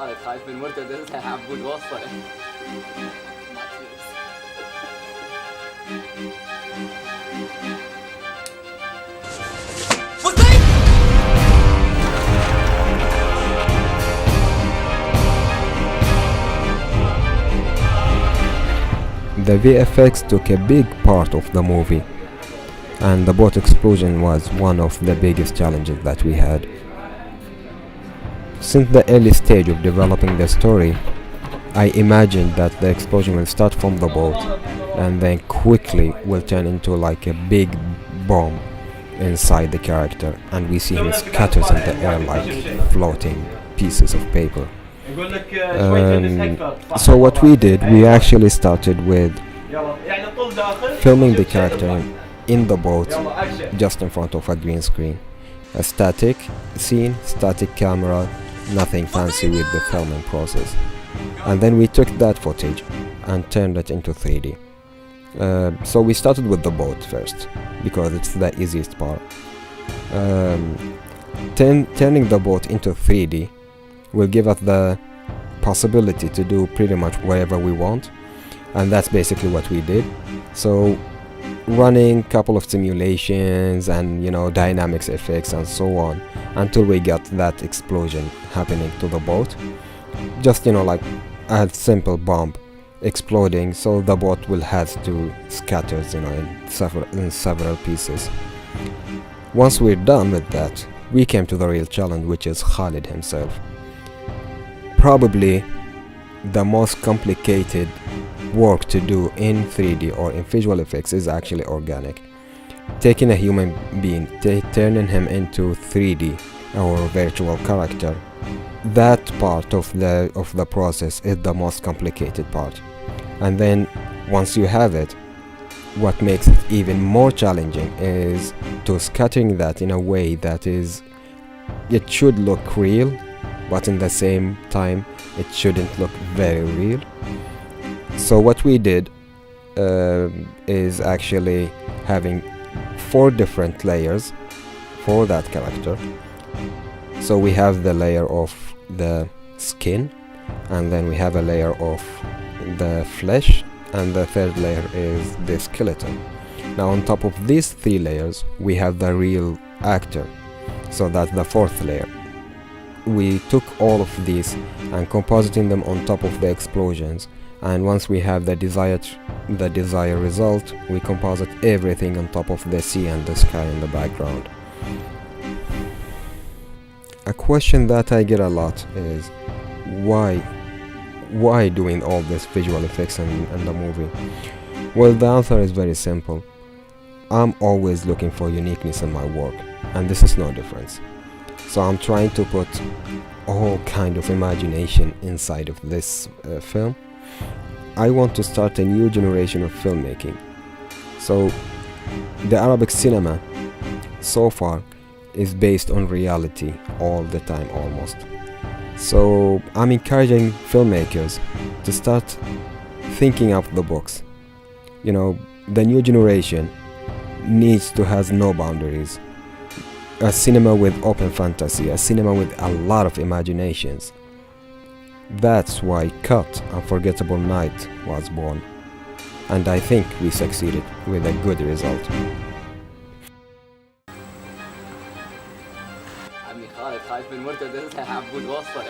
خالد خايف من مرتد عبود وصل. The VFX took a big part of the movie, and the boat explosion was one of the biggest challenges that we had. Since the early stage of developing the story, I imagined that the explosion will start from the boat and then quickly will turn into like a big bomb inside the character, and we see him scatters in the air like floating pieces of paper. So what we did, we actually started with filming the character in the boat just in front of a green screen. A static scene, static camera, nothing fancy with the filming process. And then we took that footage and turned it into 3D. So we started with the boat first because it's the easiest part. Turning the boat into 3D will give us the possibility to do pretty much whatever we want, and that's basically what we did. So running couple of simulations and dynamics effects and so on until we got that explosion happening to the boat, just like a simple bomb exploding, so the boat will have to scatter in several pieces. Once we're done with that, we came to the real challenge, which is Khalid himself. Probably the most complicated work to do in 3D or in visual effects is actually organic. Taking a human being, turning him into 3D or virtual character, that part of the process is the most complicated part. And then once you have it, what makes it even more challenging is to scattering that in a way that it should look real, but in the same time it shouldn't look very real. So what we did is actually having 4 different layers for that character. So we have the layer of the skin, and then we have a layer of the flesh, and the third layer is the skeleton. Now on top of these 3 layers we have the real actor, so that's the 4th layer. We took all of these and compositing them on top of the explosions, and once we have the desired result, we composite everything on top of the sea and the sky in the background. A question that I get a lot is why doing all this visual effects in the movie? Well, the answer is very simple. I'm always looking for uniqueness in my work, and this is no difference. So I'm trying to put all kind of imagination inside of this film. I want to start a new generation of filmmaking. So the Arabic cinema so far is based on reality all the time almost. So I'm encouraging filmmakers to start thinking out the box. The new generation needs to have no boundaries. A cinema with open fantasy, a cinema with a lot of imaginations. That's why Cut, Unforgettable Night was born. And I think we succeeded with a good result. عمي خالد خايف من مرتد عبود وصل.